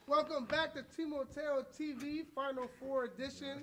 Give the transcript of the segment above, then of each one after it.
Welcome back to Timoteo TV Final Four edition.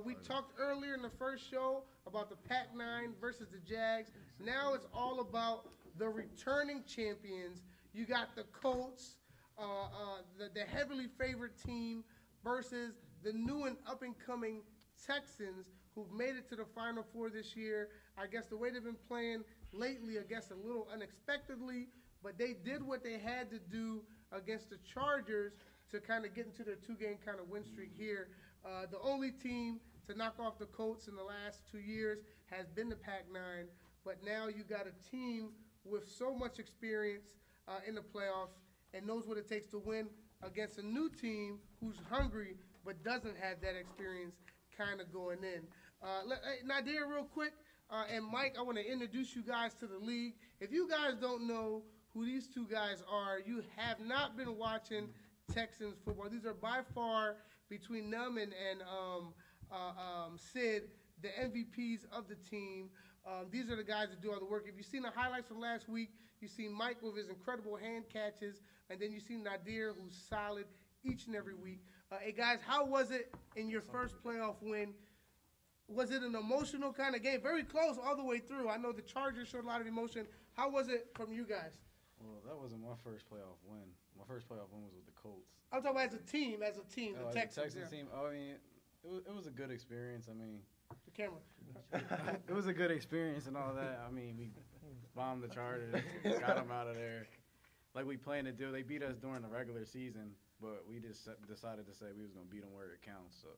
We talked earlier in the first show about the Pac-9 versus the Jags. Now it's all about the returning champions. You got the Colts, the heavily favored team, versus the new and up-and-coming Texans, who've made it to the Final Four this year. I guess the way they've been playing lately, I guess a little unexpectedly, but they did what they had to do against the Chargers to kind of get into their two-game kind of win streak here. The only team to knock off the Colts in the last 2 years has been the Pac-9, but now you got a team with so much experience in the playoffs and knows what it takes to win against a new team who's hungry but doesn't have that experience kind of going in. Nadir, real quick, and Mike, I want to introduce you guys to the league. If you guys don't know who these two guys are, you have not been watching Texans football. These are by far, between them and Sid, the MVPs of the team. These are the guys that do all the work. If you've seen the highlights from last week, you've seen Mike with his incredible hand catches, and then you've seen Nadir, who's solid each and every week. Hey, guys, how was it in your first playoff win? Was it an emotional kind of game? Very close all the way through. I know the Chargers showed a lot of emotion. How was it from you guys? Well, that wasn't my first playoff win. My first playoff win was with the Colts. I'm talking about as a team, the Texans. The Texans team. Oh, I mean, it was a good experience. I mean, the camera. It was a good experience and all that. I mean, we bombed the Chargers, got them out of there, like we planned to do. They beat us during the regular season, but we just decided to say we was gonna beat them where it counts. So.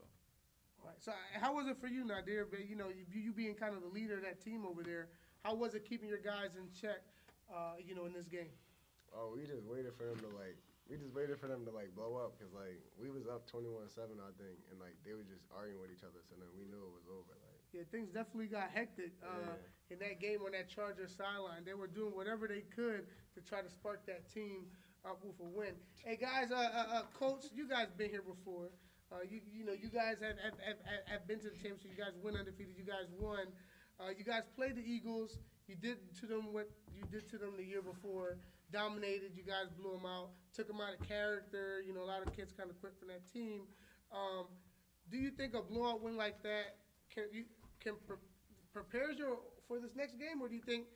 All right. So how was it for you, Nadir? You know, you being kind of the leader of that team over there. How was it keeping your guys in check? In this game. Oh, we just waited for them to blow up because we was up 21-7, I think, and they were just arguing with each other. So then we knew it was over. Yeah, things definitely got hectic in that game on that Chargers sideline. They were doing whatever they could to try to spark that team up with a win. Hey guys, Coach, you guys been here before. You guys have been to the championship. You guys went undefeated. You guys won. You guys played the Eagles. You did to them what you did to them the year before. Dominated. You guys blew them out. Took them out of character. A lot of kids kind of quit from that team. Do you think a blowout win like that can prepare you for this next game, or do you think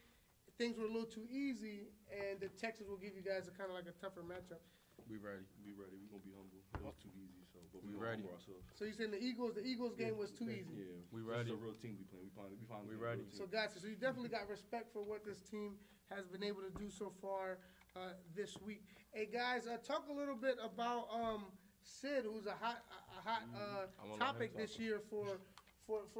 things were a little too easy and the Texans will give you guys a kind of like a tougher matchup? We ready. We're going to be humble. It was too easy, but we ready. Ourselves. So you saying the Eagles game was too easy? Yeah, we ready. It's a real team we playing. We finally ready. So gotcha. So you definitely got respect for what this team has been able to do so far this week. Hey guys, talk a little bit about Sid, who's a hot topic this year for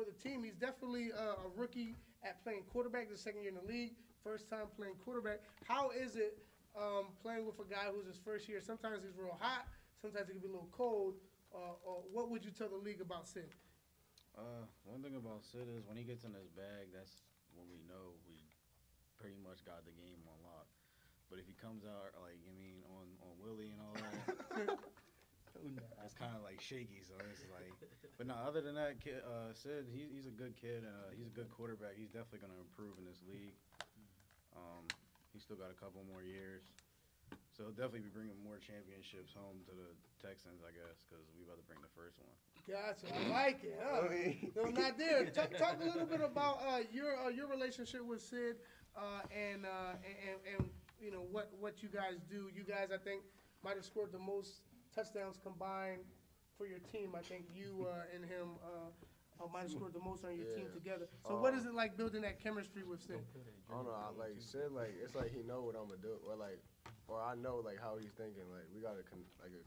the team. He's definitely a rookie at playing quarterback. The second year in the league, first time playing quarterback. How is it playing with a guy who's his first year? Sometimes he's real hot. Sometimes he can be a little cold. What would you tell the league about Sid? One thing about Sid is when he gets in his bag, that's when we know we pretty much got the game on lock. But if he comes out on Willie and all that, it's kind of shaky. So it's but no. Other than that, kid, Sid, he's a good kid. He's a good quarterback. He's definitely going to improve in this league. He's still got a couple more years. So he'll definitely be bringing more championships home to the Texans, I guess, because we about to bring the first one. Gotcha. I like it. No, not there. Talk a little bit about your relationship with Sid and what you guys do. You guys, I think, might have scored the most touchdowns combined for your team. I think you and him might have scored the most on your team together. So what is it like building that chemistry with Sid? I don't know. Sid, it's like he know what I'm gonna do, or I know how he's thinking. We got a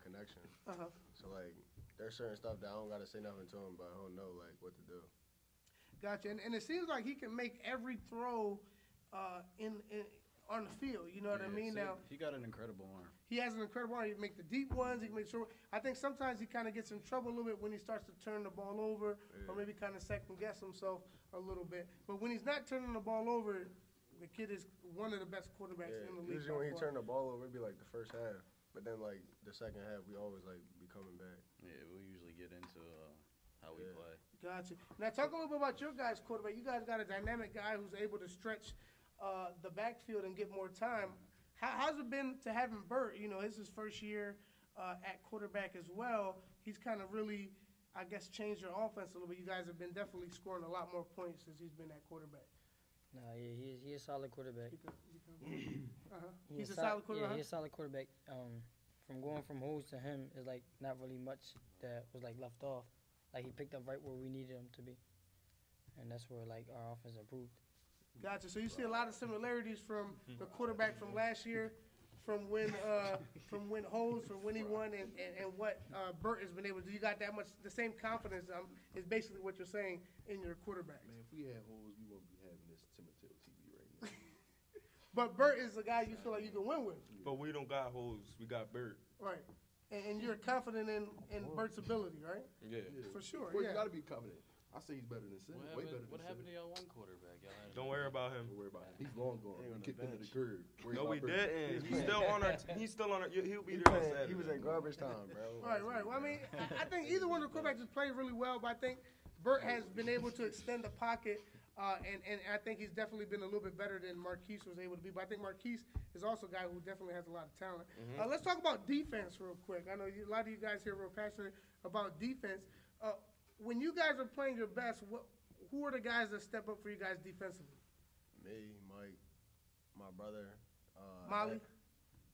connection. So there's certain stuff that I don't gotta say nothing to him, but he'll know what to do. Gotcha. And it seems like he can make every throw on the field. You know what I mean? Sid, now he got an incredible arm. He has an incredible arm. He can make the deep ones. He can make sure. I think sometimes he kind of gets in trouble a little bit when he starts to turn the ball over, or maybe kind of second guess himself a little bit. But when he's not turning the ball over, the kid is one of the best quarterbacks in the league. Usually when he turned the ball over, it'd be the first half. But then the second half, we always be coming back. Yeah, we usually get into how we play. Gotcha. Now talk a little bit about your guys' quarterback. You guys got a dynamic guy who's able to stretch the backfield and get more time. How's it been to having Burt? It's his first year at quarterback as well, he's kind of really, I guess, changed your offense a little bit. You guys have been definitely scoring a lot more points since he's been at quarterback. Nah, yeah, he's a solid quarterback. He's a solid quarterback. Yeah, he's a solid quarterback. From going from Hose to him is like not really much that was like left off. Like he picked up right where we needed him to be, and that's where like our offense improved. Gotcha. So you see a lot of similarities from the quarterback from last year, from when Hose, from when he won, and what Burt has been able to do. You got that much, the same confidence is basically what you're saying in your quarterback. Man, if we had holes, we wouldn't be having this Timoteo TV right now. But Burt is the guy you feel like you can win with. But we don't got hoes. We got Burt. Right. And you're confident in Burt's ability, right? Yeah. For sure, Well, yeah. you got to be confident. I say he's better than Sid. Way better than What Sid. happened to y'all one quarterback? Y'all had Don't worry about him. Don't worry about it. He's long gone. He We on the kicked him to the bench. curb. Worry No, we about Burt. didn't. He's still on our. He's still on our. He'll be there on Saturday. He was in garbage time, bro. Right. Well, I mean, I think either one of the quarterbacks has played really well, but I think Burt has been able to extend the pocket, and I think he's definitely been a little bit better than Marquise was able to be. But I think Marquise is also a guy who definitely has a lot of talent. Let's talk about defense real quick. I know a lot of you guys here are real passionate about defense. When you guys are playing your best, who are the guys that step up for you guys defensively? Me, Mike, my brother. Molly?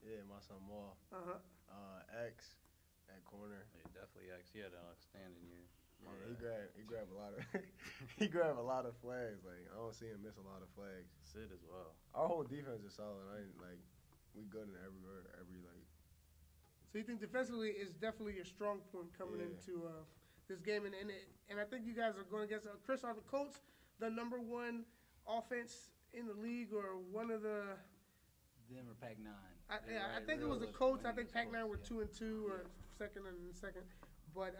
Yeah, my son Maul. X at corner. Yeah, definitely X. He had an outstanding year. Yeah, he grabbed a lot of he grabbed a lot of flags. Like I don't see him miss a lot of flags. Sid as well. Our whole defense is solid. We good in every So you think defensively is definitely your strong point coming Yeah. into this game, and I think you guys are going against Chris. Are the Colts the number one offense in the league, or one of the? Them or Pac-9. I think it was the Colts. I think Pac-9 were 2-2 or second. But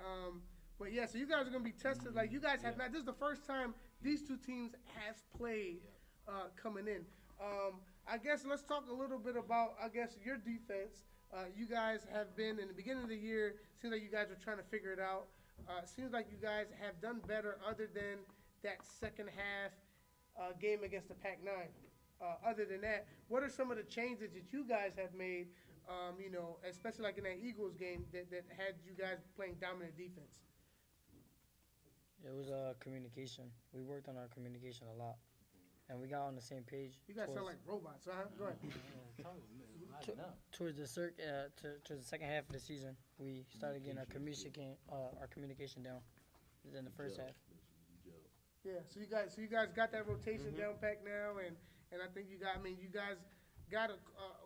yeah. So you guys are going to be tested. Like you guys have not. This is the first time these two teams has played coming in. I guess let's talk a little bit about your defense. You guys have been in the beginning of the year. Seems like you guys are trying to figure it out. Seems like you guys have done better other than that second half game against the Pac-9. Other than that, what are some of the changes that you guys have made, especially like in that Eagles game that had you guys playing dominant defense? It was communication. We worked on our communication a lot, and we got on the same page. You guys sound like robots. Go ahead. Towards the second half of the season, we started getting our communication down. In the first half. Yeah, so you guys got that rotation down pack now, and I think you guys got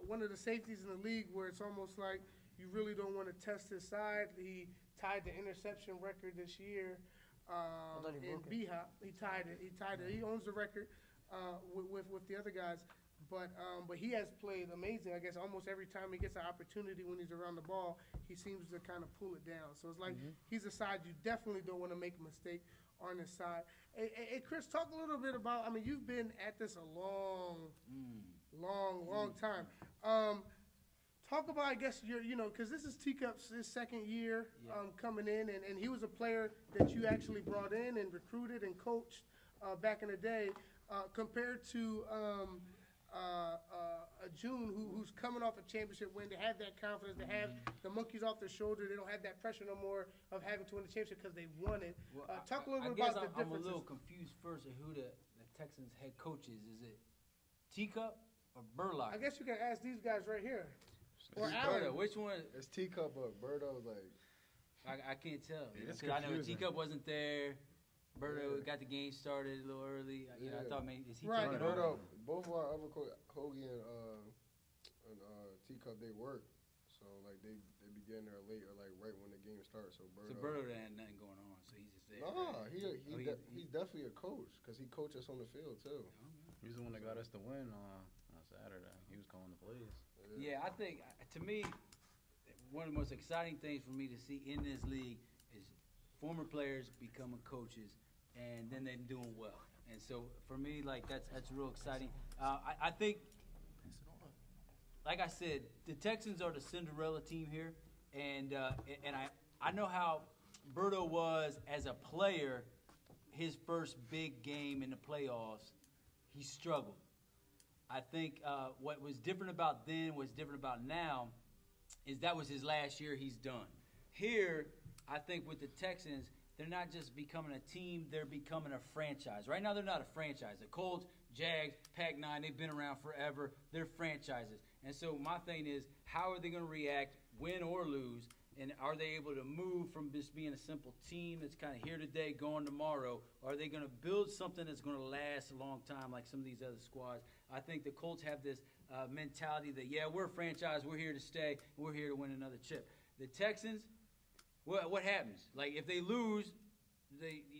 one of the safeties in the league where it's almost like you really don't want to test his side. He tied the interception record this year in B-Hop. He tied it. He owns the record with the other guys. But he has played amazing. I guess almost every time he gets an opportunity when he's around the ball, he seems to kind of pull it down. So it's like he's a side you definitely don't want to make a mistake on his side. Hey, Chris, talk a little bit about. I mean, you've been at this a long time. Talk about, I guess, because this is Teacup's his second year coming in, and he was a player that you actually brought in and recruited and coached back in the day, compared to. June, who's coming off a championship win, they have that confidence, they have the monkeys off their shoulder, they don't have that pressure no more of having to win the championship because they won it. Talk a little bit about the differences. I'm a little confused first of who the Texans head coach is. Is it Teacup or Burlock? I guess you can ask these guys right here. Or Burdo, Allen. which one? It's Teacup or Birdo, like. I can't tell. Yeah, it's Because I know confusing. Teacup wasn't there. Burdo got the game started a little early. I thought maybe is he Right. taking Birdo, over? both of our other Hoagie and Teacup, they work. So like they be getting there late or like right when the game starts. So Birdo. So Burdo had nothing going on, so he's just there. Nah, right? he's definitely a coach because he coaches us on the field too. He's the one that got us to win on Saturday. He was calling the plays. Yeah, I think, to me, one of the most exciting things for me to see in this league is former players becoming coaches, and then they're doing well. And so, for me, like, that's real exciting. I think, like I said, the Texans are the Cinderella team here, and I know how Berto was as a player. His first big game in the playoffs, he struggled. I think what was different about then, what's different about now, that was his last year, he's done. Here, I think with the Texans, they're not just becoming a team, they're becoming a franchise. Right now, they're not a franchise. The Colts, Jags, Pac-9, they've been around forever. They're franchises. And so my thing is, how are they going to react, win or lose? And are they able to move from just being a simple team that's kind of here today, gone tomorrow? Or are they going to build something that's going to last a long time like some of these other squads? I think the Colts have this mentality that, yeah, we're a franchise, we're here to stay, and we're here to win another chip. The Texans, what happens? Like, if they lose,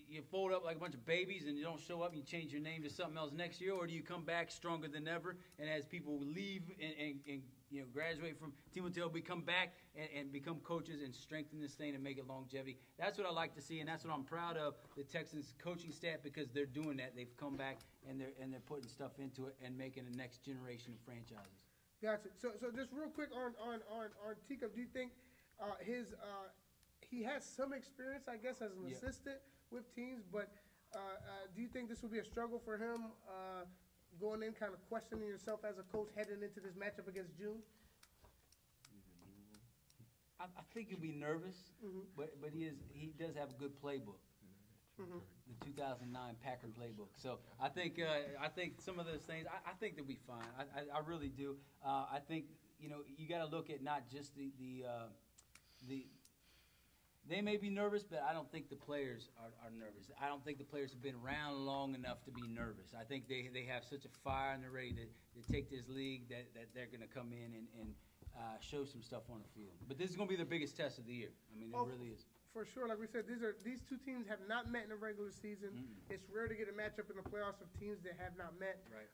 you fold up like a bunch of babies and you don't show up and you change your name to something else next year? Or do you come back stronger than ever, and as people leave and graduate from Team Hotel, we come back and become coaches and strengthen this thing and make it longevity? That's what I like to see, and that's what I'm proud of the Texans coaching staff, because they're doing that. They've come back and they're putting stuff into it and making the next generation of franchises. Gotcha. So just real quick on Teacup, do you think he has some experience, I guess, as an assistant with teams, but do you think this will be a struggle for him going in, kind of questioning yourself as a coach heading into this matchup against June? I think he'll be nervous, but he does have a good playbook. The 2009 Packer playbook. So I think some of those things, I think they'll be fine. I really do. I think you got to look at not just the they may be nervous, but I don't think the players are nervous. I don't think the players have been around long enough to be nervous. I think they have such a fire and they're ready to take this league that they're going to come in and show some stuff on the field. But this is going to be the biggest test of the year. I mean, it really is. For sure. Like we said, these two teams have not met in the regular season. It's rare to get a matchup in the playoffs of teams that have not met. Right.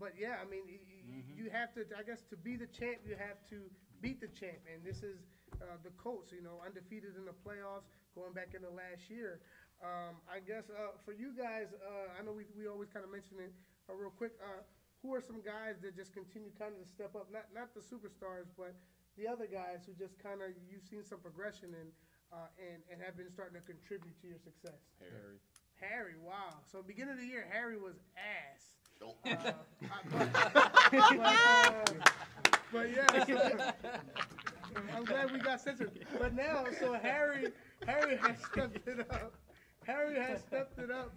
But, yeah, I mean, you have to, I guess, to be the champ, you have to beat the champ. And this is the Colts, undefeated in the playoffs going back into last year. I guess for you guys, I know we always kind of mention it real quick. Who are some guys that just continue kind of to step up? Not the superstars, but the other guys who just kind of you've seen some progression in and have been starting to contribute to your success. Harry, wow. So beginning of the year, Harry was ass. But yeah, so, I'm glad we got censored. But now, so Harry has stepped it up.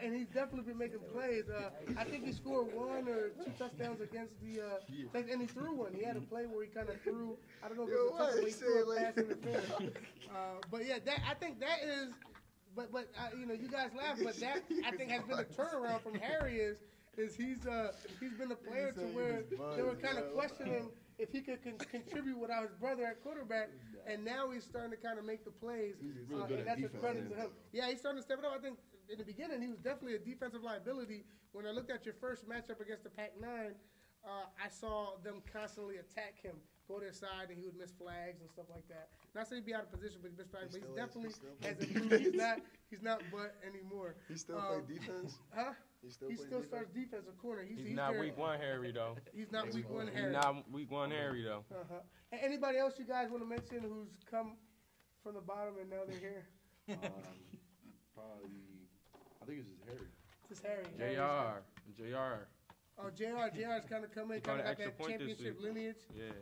And he's definitely been making plays. I think he scored 1 or 2 touchdowns against the and he threw one. He had a play where he kind of threw. I don't know if it was a touchdown, but he threw a pass interference. But yeah, I think that is. But you guys laugh, but that I think has been a turnaround from Harry. Is he's been a player to where they were kind of questioning if he could contribute without his brother at quarterback, and now he's starting to kind of make the plays, and that's a credit to him. Yeah, he's starting to step it up. I think in the beginning he was definitely a defensive liability. When I looked at your first matchup against the Pac-9, I saw them constantly attack him, go to his side, and he would miss flags and stuff like that. Not saying he'd be out of position, but he missed flags. But he definitely has improved. He's not butt anymore. He still play defense? Huh? He still starts defensive corner. He's not there. week 1 Harry, though. He's not week 1 Harry. He's not week 1 Harry, though. Anybody else you guys want to mention who's come from the bottom and now they're here? Probably, I think it's just Harry. It's Harry. JR. Oh, JR's kind of coming, kind of got that championship lineage. Yeah,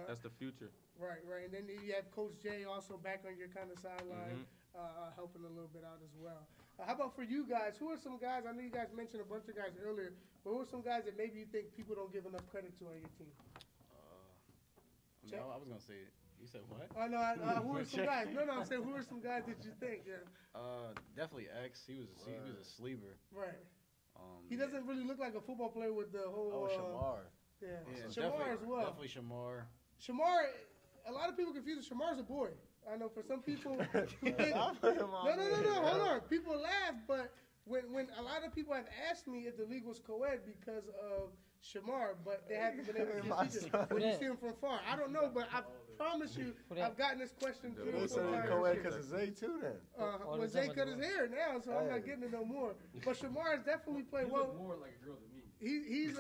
that's the future. Right. And then you have Coach J also back on your kind of sideline, helping a little bit out as well. How about for you guys? Who are some guys, I know you guys mentioned a bunch of guys earlier, but who are some guys that maybe you think people don't give enough credit to on your team? I was going to say, you said what? No, who are some guys? No, I'm saying who are some guys that you think? Yeah. Definitely X. He was a sleeper. Right. He doesn't really look like a football player with the whole. Shamar. Yeah, Shamar as well. Definitely Shamar. Shamar, a lot of people confuse him. Shamar's a boy. I know for some people who think, no, hold on. People laugh, but when a lot of people have asked me if the league was co-ed because of Shamar, but they haven't been able to see it when you see him from far. I don't know, but I promise you, I've gotten this question 3 or 4 times. Co-ed because of Zay too then. Well, Zay cut his hair now, so I'm not getting it no more. But Shamar has definitely played well. More like a girl than me. He's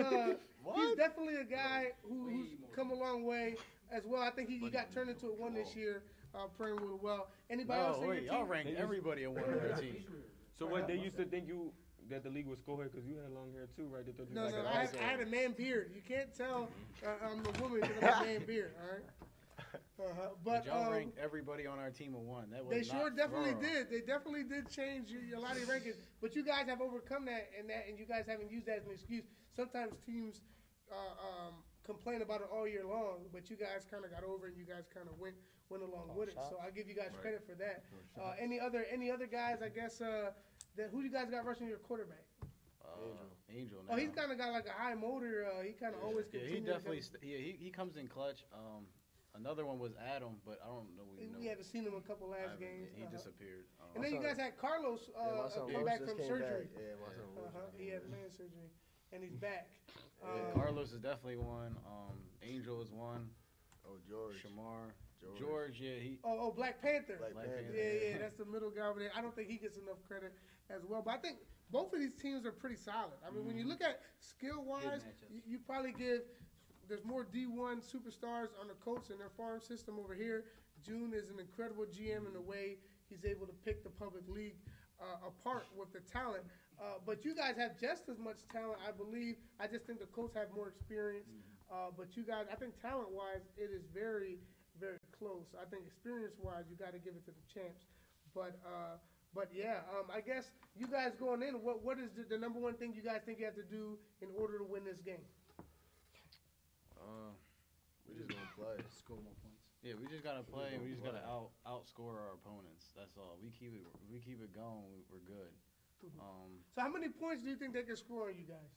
definitely a guy who's come a long way as well. I think he got turned into a 1 this year, playing really well. Anybody else? Y'all ranked everybody in 1 on their team. So what, they used to think that the league was co-ed because you had long hair too, right? They thought you no, I had a man beard. You can't tell I'm a woman because I have a man beard, all right? But y'all ranked everybody on our team a 1. That was they sure not definitely thorough. did. They definitely did change a lot of your rankings. But you guys have overcome that, and you guys haven't used that as an excuse. Sometimes teams complain about it all year long, but you guys kind of got over it, and you guys kind of went along with it. So I give you guys credit for that. Any other guys? I guess who you guys got rushing your quarterback? Angel. Oh, he's kind of got like a high motor. He kind of always Yeah, continues. he definitely he comes in clutch. Another one was Adam, but I don't know. We haven't seen him a couple last games. He disappeared. And then you guys had Carlos come back from surgery. Yeah, my son. He had man surgery, and he's back. Carlos is definitely one. Angel is one. Oh, George. Shamar. George, yeah, he. Oh, Black Panther. Black Panther. Yeah, that's the middle guy over there. I don't think he gets enough credit as well. But I think both of these teams are pretty solid. I mean, when you look at skill-wise, you probably give. There's more D1 superstars on the Colts in their farm system over here. June is an incredible GM in the way he's able to pick the public league apart with the talent. But you guys have just as much talent, I believe. I just think the Colts have more experience. But you guys, I think talent-wise, it is very, very close. I think experience-wise, you got to give it to the champs. But yeah, I guess you guys going in, what is the number one thing you guys think you have to do in order to win this game? We just gonna play. Score more points. Yeah, we just gotta play, and we just gotta outscore our opponents. That's all. We keep it going. We're good. So how many points do you think they can score on you guys?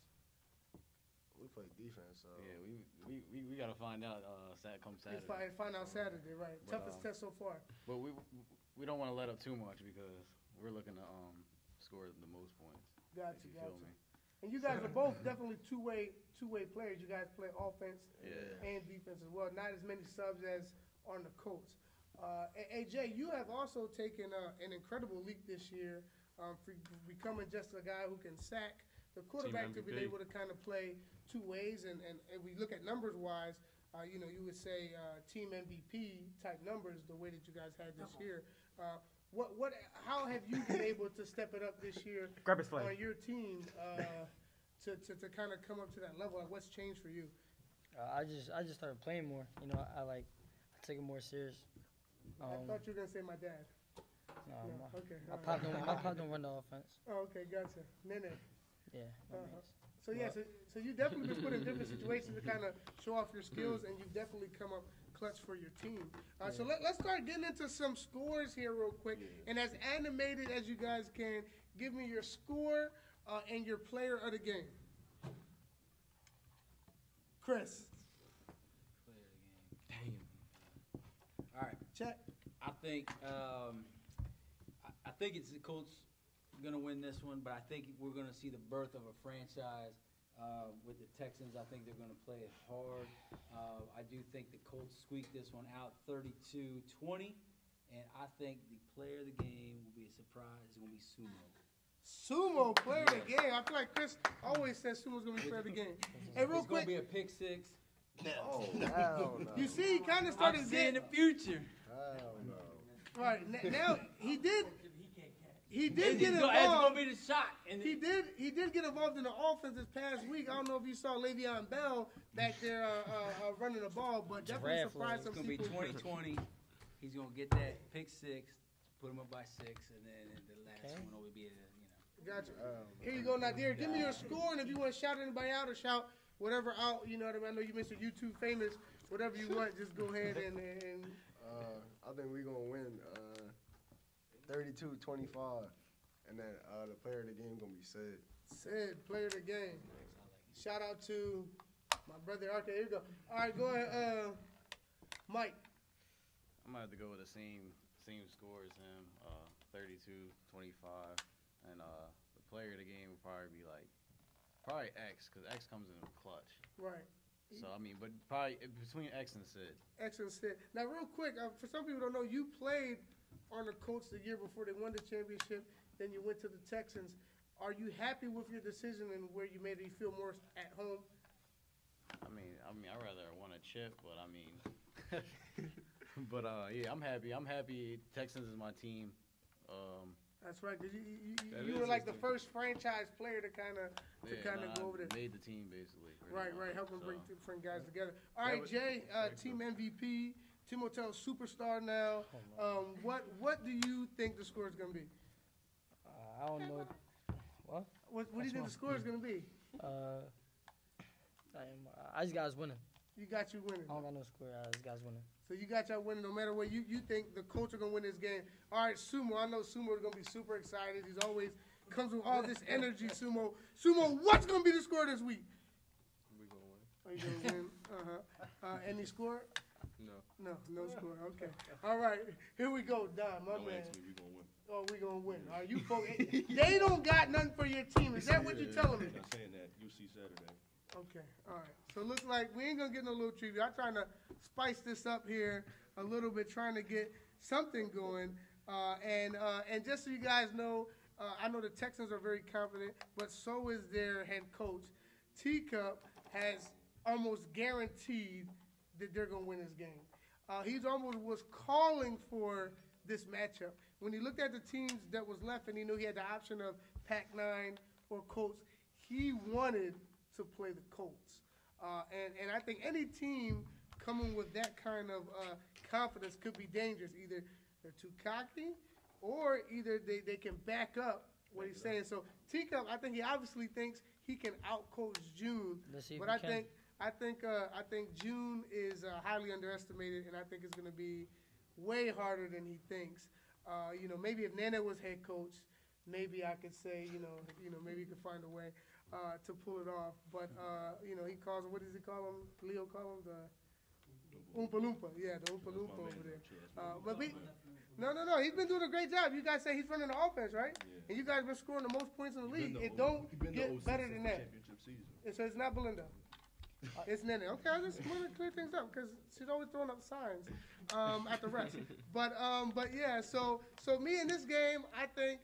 We play defense, so yeah, we gotta find out. Come Saturday. Find out Saturday, right? Toughest test so far. But we don't want to let up too much because we're looking to score the most points. Gotcha. Feel me? And you guys are both definitely two-way players. You guys play offense Yeah. and defense as well. Not as many subs as on the Colts. AJ, you have also taken an incredible leap this year for becoming just a guy who can sack the quarterback to be able to kind of play two ways. And we look at numbers-wise, you would say team MVP type numbers the way that you guys had this year. How have you been able to step it up this year on your team to kind of come up to that level? Like, what's changed for you? I just started playing more. I take it more serious. I thought you were gonna say my dad. No, okay. my pop don't run the offense. Oh, okay, gotcha. Nene. Yeah. So you definitely been put in different situations to kind of show off your skills, and you've definitely come up clutch for your team. So let's start getting into some scores here real quick. And as animated as you guys can, give me your score and your player of the game. Chris. Player of the game. Damn. All right. Check. I think it's the Colts gonna win this one, but I think we're gonna see the birth of a franchise with the Texans. I think they're gonna play it hard. I do think the Colts squeak this one out 32-20, and I think the player of the game will be a surprise. It's gonna be Sumo. Sumo, player of the game. I feel like Chris always says Sumo's going to be player of the game. Hey, real It's quick. gonna be a pick six. Oh, hell no. You see, he kind of started I'm seeing the getting. future. Hell no. All right, now he did get It's involved. gonna be the shot. And He did get involved in the offense this past week. I don't know if you saw Le'Veon Bell back there running the ball, but definitely surprised It's some gonna be people. 20-20. He's gonna get that pick six, put him up by 6, and then the last one will be Gotcha. Here you go, Nadir. Give me your score, and if you want to shout anybody out or shout whatever out, you know what I mean? I know you Mr. YouTube famous. Whatever you want, just go ahead and I think we're gonna win 32-25, and then the player of the game gonna be Sid. Sid, player of the game. Shout out to my brother. Okay, here you go. All right, go ahead, Mike. I'm gonna have to go with the same score as him, 32-25, and the player of the game will probably X, because X comes in clutch. Right. So I mean, but probably between X and Sid. Excellent, Sid. Now, real quick, for some people who don't know, you played on the Colts the year before they won the championship. Then you went to the Texans. Are you happy with your decision and where you made it? You feel more at home? I mean, I'd rather want a chip, but I mean, but yeah, I'm happy. I'm happy. Texans is my team. That's right. 'Cause you were like the first franchise player to kind of go over there. Made the team basically. Right. Helping bring different guys together. All right, Jay, team MVP, Tim Otell's superstar now. What do you think the score is going to be? I don't know. What? What do you think the score is going to be? I just got us winning. You got you winning. I don't got no score. I just got us winning. So you got y'all winning no matter what. You think the Colts are going to win this game. All right, Sumo. I know Sumo is going to be super excited. He's always comes with all this energy, Sumo. Sumo, what's going to be the score this week? We gonna win. Are you going to win? Any score? No. No score. Okay. All right. Here we go, Don, my Don't man. ask me. We gonna win. Oh, we going to win. All right, you folks, they don't got nothing for your team. Is that what you're telling me? I'm not saying that. You'll see Saturday. Okay, all right. So it looks like we ain't gonna get no little trivia. I'm trying to spice this up here a little bit, trying to get something going. And just so you guys know, I know the Texans are very confident, but so is their head coach. Teacup has almost guaranteed that they're gonna win this game. He's almost was calling for this matchup. When he looked at the teams that was left and he knew he had the option of Pac-9 or Colts, he wanted to play the Colts. And I think any team coming with that kind of confidence could be dangerous. Either they're too cocky or either they can back up what he's saying. So Teacup, I think he obviously thinks he can outcoach June. But I think June is highly underestimated, and I think it's going to be way harder than he thinks. Maybe if Nana was head coach, maybe I could say, maybe he could find a way to pull it off. But, he calls him, what does he call him? Leo call him the Oompa Loompa. Yeah, the Oompa Loompa over there. No, he's been doing a great job. You guys say he's running the offense, right? Yeah. And you guys been scoring the most points in the league. It don't get better than that. Championship season. So it's not Belinda. It's Nene. Okay, I just want to clear things up because she's always throwing up signs at the refs. But yeah. So me in this game, I think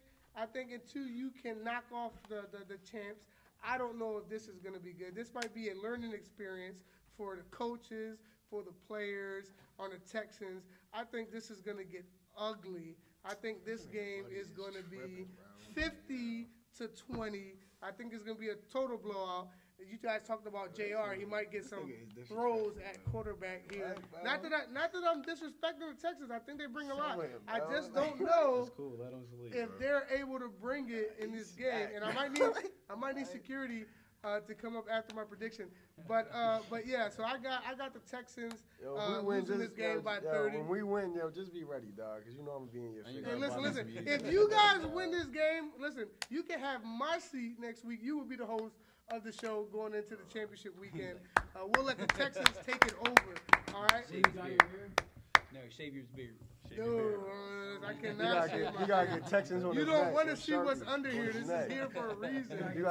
until you can knock off the champs, I don't know if this is going to be good. This might be a learning experience for the coaches, for the players, on the Texans. I think this is going to get ugly. I think this game is going to be 50-20. I think it's going to be a total blowout. You guys talked about JR. He might get some throws at quarterback here. Not that I'm disrespecting the Texans. I think they bring a lot. I just don't know if they're able to bring it in this game. And I might need security to come up after my prediction. But yeah. So I got the Texans losing this game by 30. When we win, just be ready, dog, because you know I'm gonna be in your face. Hey, listen. If you guys win this game, listen, you can have my seat next week. You will be the host of the show going into the championship weekend. We'll let the Texans take it over. All right. Shave your beard. No, shave your beard. Dude, I cannot shave my You gotta get Texans on You his don't neck want to and see what's Sharpie under on here. his This is neck. here for a reason. You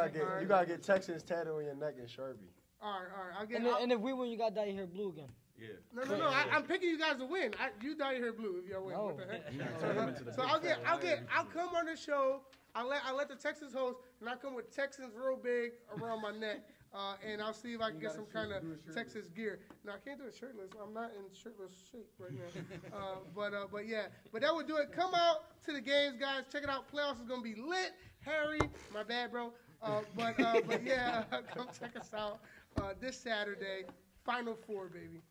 gotta get Texans tattooed on your neck and Sharpie. All right. And if we win, you got to dye your hair blue again. Yeah. No. I'm picking you guys to win. You dye your hair blue if y'all win. No. What the heck? So I'll come on the show. I'll let the Texans host, and I'll come with Texans real big around my neck. And I'll see if I can get some kind of Texas gear. Now I can't do it shirtless. I'm not in shirtless shape right now. But yeah. But that would do it. Come out to the games, guys. Check it out. Playoffs is gonna be lit. Harry, my bad, bro. But yeah, come check us out this Saturday. Final Four, baby.